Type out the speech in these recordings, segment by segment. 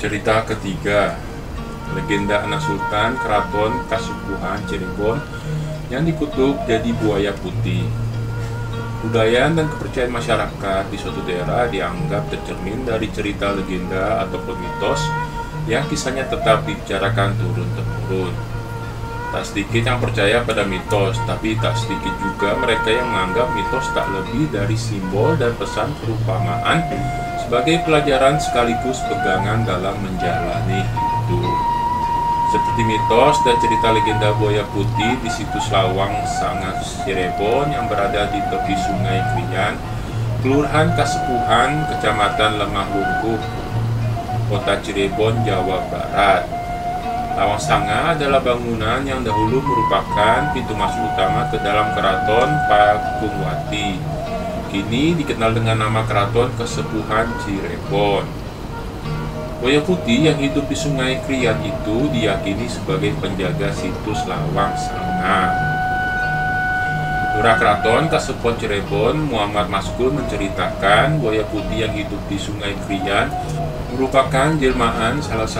Cerita ketiga, legenda anak sultan keraton Kasepuhan Cirebon yang dikutuk jadi buaya putih. Budaya dan kepercayaan masyarakat di suatu daerah dianggap tercermin dari cerita legenda ataupun mitos yang kisahnya tetap dibicarakan turun-temurun. Tak sedikit yang percaya pada mitos, tapi tak sedikit juga mereka yang menganggap mitos tak lebih dari simbol dan pesan perumpamaan sebagai pelajaran sekaligus pegangan dalam menjalani hidup. Seperti mitos dan cerita legenda buaya putih di situs Lawang Sangat Cirebon yang berada di tepi Sungai Krian, Kelurahan Kasepuhan, Kecamatan Lemah Lungkuh, Kota Cirebon, Jawa Barat. Lawang Sanga adalah bangunan yang dahulu merupakan pintu masuk utama ke dalam Keraton Pakungwati. Kini dikenal dengan nama Keraton Kasepuhan Cirebon. Buaya putih yang hidup di Sungai Krian itu diyakini sebagai penjaga situs Lawang Sanga. Lurah Keraton Kasepuhan Cirebon, Muhammad Maskun, menceritakan buaya putih yang hidup di Sungai Krian merupakan jelmaan salah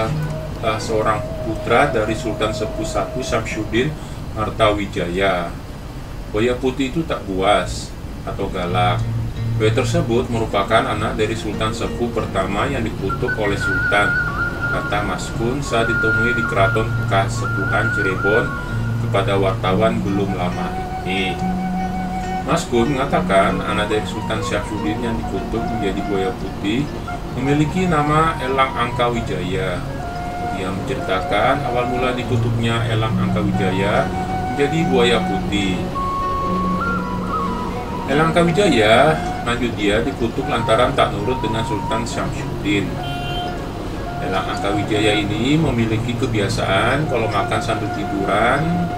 seorang putra dari Sultan Sepuh I Syamsuddin Martawijaya. Buaya putih itu tak buas atau galak. Buaya tersebut merupakan anak dari Sultan Sepuh pertama yang dikutuk oleh Sultan, kata Maskun saat ditemui di Keraton Kasepuhan Cirebon kepada wartawan belum lama ini. Maskun mengatakan anak dari Sultan Syamsuddin yang dikutuk menjadi buaya putih memiliki nama Elang Angkawijaya. Dia menceritakan awal mula dikutuknya Elang Angkawijaya menjadi buaya putih. Elang Angkawijaya, lanjut dia, dikutuk lantaran tak nurut dengan Sultan Syamsuddin. Elang Angkawijaya ini memiliki kebiasaan kalau makan sambil tiduran,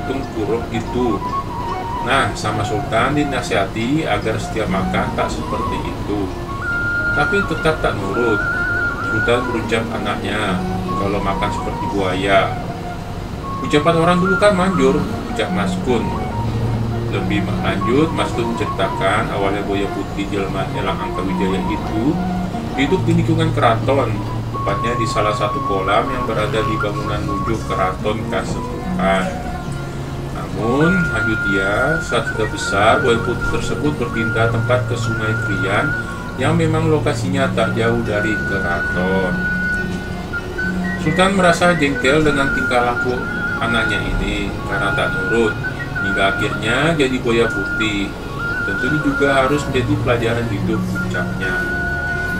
tengkurap gitu. Nah, sama Sultan dinasihati agar setiap makan tak seperti itu, tapi tetap tak nurut. Sultan berucap anaknya kalau makan seperti buaya. Ucapan orang dulu kan manjur, ucap Maskun. Lebih lanjut, Maskun menceritakan awalnya buaya putih jelma Elang Angkawijaya itu hidup di lingkungan keraton, tepatnya di salah satu kolam yang berada di bangunan menuju Keraton Kasepuhan. Namun, lanjut dia, saat sudah besar, buaya putih tersebut berpindah tempat ke Sungai Krian yang memang lokasinya tak jauh dari keraton. Sultan merasa jengkel dengan tingkah laku anaknya ini karena tak nurut, hingga akhirnya jadi buaya putih. Tentu ini juga harus menjadi pelajaran hidup, ucapnya.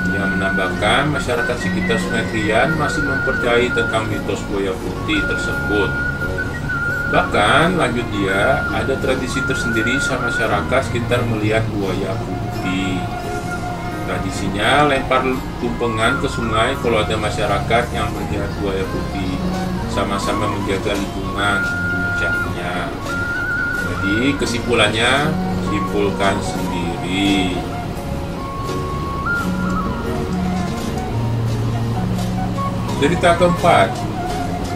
Dia menambahkan masyarakat sekitar Sungai Krian masih mempercayai tentang mitos buaya putih tersebut. Bahkan, lanjut dia, ada tradisi tersendiri sama masyarakat sekitar melihat buaya putih. Tradisinya lempar tumpengan ke sungai kalau ada masyarakat yang melihat buaya putih, sama-sama menjaga lingkungan, ucapnya. Jadi kesimpulannya, simpulkan sendiri. Cerita keempat,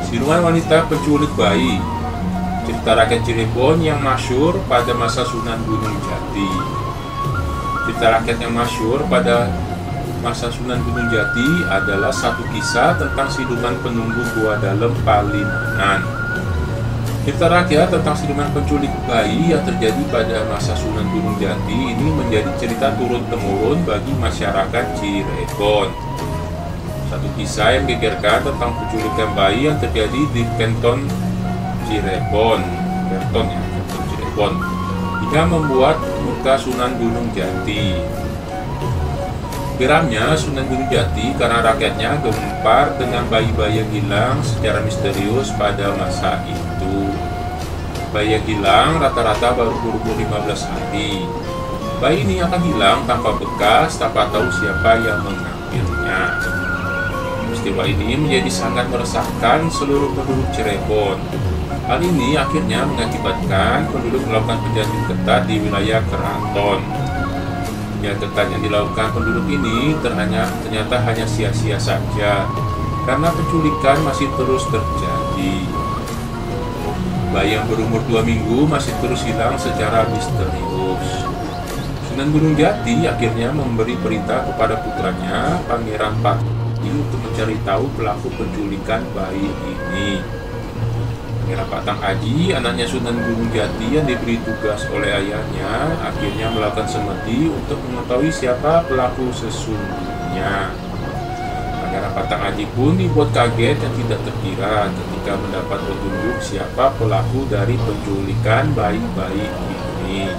siluman wanita penculik bayi. Cerita rakyat Cirebon yang masyhur pada masa Sunan Gunung Jati. Cerita rakyat yang masyhur pada masa Sunan Gunung Jati adalah satu kisah tentang siluman penunggu Gua Dalem Palimanan. Cerita rakyat tentang siluman penculik bayi yang terjadi pada masa Sunan Gunung Jati ini menjadi cerita turun-temurun bagi masyarakat Cirebon. Satu kisah yang menggegerkan tentang penculikan bayi yang terjadi di Kenton Cirebon, hingga membuat murka Sunan Gunung Jati. Geramnya Sunan Gunung Jati karena rakyatnya gempar dengan bayi-bayi yang hilang secara misterius pada masa itu. Bayi yang hilang rata-rata baru berumur 15 hari. Bayi ini akan hilang tanpa bekas, tanpa tahu siapa yang mengambilnya. Peristiwa ini menjadi sangat meresahkan seluruh penduduk Cirebon. Hal ini akhirnya mengakibatkan penduduk melakukan penjagaan ketat di wilayah keraton. Penjagaan ketat yang dilakukan penduduk ini ternyata hanya sia-sia saja, karena penculikan masih terus terjadi. Bayi yang berumur 2 minggu masih terus hilang secara misterius. Sunan Gunung Jati akhirnya memberi perintah kepada putranya, Pangeran Pati, Wati untuk mencari tahu pelaku penculikan bayi ini. Pangeran Patang Aji, anaknya Sunan Gunung Jati yang diberi tugas oleh ayahnya, akhirnya melakukan semedi untuk mengetahui siapa pelaku sesungguhnya. Pangeran Patang Aji pun dibuat kaget dan tidak terkira ketika mendapat petunjuk siapa pelaku dari penculikan bayi-bayi ini.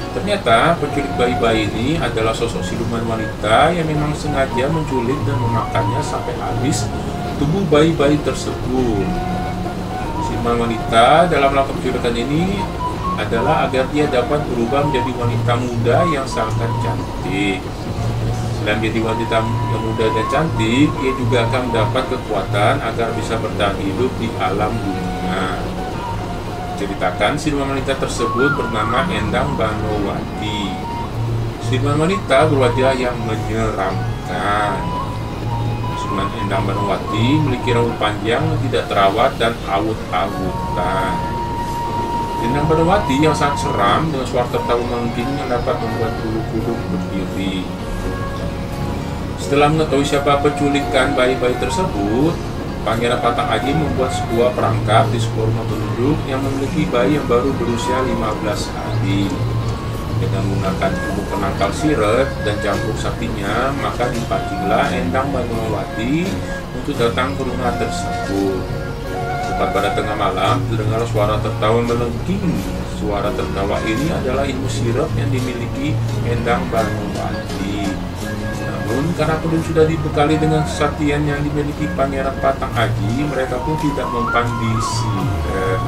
Ternyata penculik bayi-bayi ini adalah sosok siluman wanita yang memang sengaja menculik dan memakannya sampai habis tubuh bayi-bayi tersebut. Siluman wanita dalam melakukan penculikan ini adalah agar dia dapat berubah menjadi wanita muda yang sangat cantik. Selain menjadi wanita yang muda dan cantik, ia juga akan mendapat kekuatan agar bisa bertahan hidup di alam dunia. Ceritakan siluman wanita tersebut bernama Endang Banowati. Siluman wanita berwajah yang menyeramkan. Siluman Endang Banowati memiliki rambut panjang yang tidak terawat dan awut-awutan. Endang Banowati yang sangat seram dengan suara tertawa melengking yang dapat membuat bulu kuduk berdiri. Setelah mengetahui siapa penculikan bayi-bayi tersebut, Pangeran Patang Aji membuat sebuah perangkap di sebuah rumah penduduk yang memiliki bayi yang baru berusia 15 hari. Dengan menggunakan bumbu penangkal siret dan campur saktinya, maka dipancinglah Endang Banowati untuk datang ke rumah tersebut. Tepat pada tengah malam, terdengar suara tertawa melengking. Suara tertawa ini adalah ilmu siret yang dimiliki Endang Banowati. Namun karena penduduk sudah dibekali dengan kesaktian yang dimiliki Pangeran Patang Aji, mereka pun tidak mempan siret.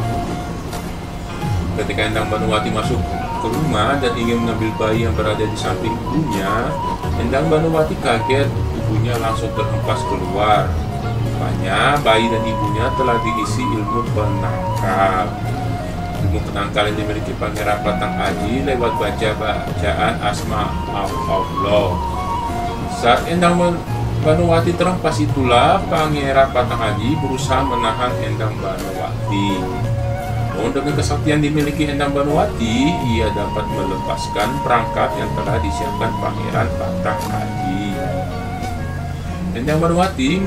Ketika Endang Banowati masuk ke rumah dan ingin mengambil bayi yang berada di samping ibunya, Endang Banowati kaget, ibunya langsung terhempas keluar. Rupanya bayi dan ibunya telah diisi ilmu penangkal. Ilmu penangkal yang dimiliki Pangeran Patang Aji lewat bacaan Asma Allah. Saat Endang Banowati terhempas itulah Pangeran Patang Aji berusaha menahan Endang Banowati. Namun dengan kesaktian dimiliki Endang Banowati, ia dapat melepaskan perangkap yang telah disiapkan Pangeran Patang Aji. Endang Banowati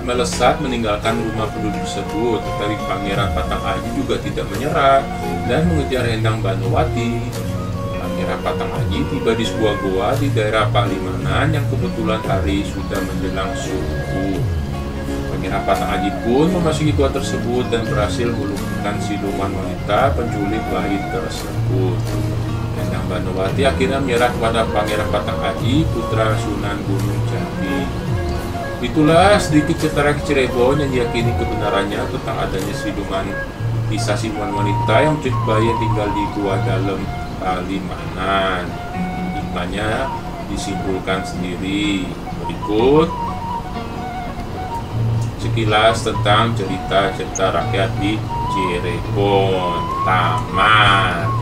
melesat meninggalkan rumah penduduk tersebut, tetapi Pangeran Patang Aji juga tidak menyerah dan mengejar Endang Banowati. Pangeran Patang Aji tiba di sebuah goa di daerah Palimanan yang kebetulan hari sudah menjelang subuh. Pangeran Patang Aji pun memasuki goa tersebut dan berhasil melumpuhkan siluman wanita penculik bayi tersebut. Endang Banowati akhirnya menyerah kepada Pangeran Patang Aji, putra Sunan Gunung Jati. Itulah sedikit cerita Cirebon yang diyakini kebenarannya tentang adanya kisah siluman wanita yang menculik bayi yang tinggal di gua dalam Palimanan. Hikmahnya disimpulkan sendiri. Berikut sekilas tentang cerita-cerita rakyat di Cirebon. Tamat.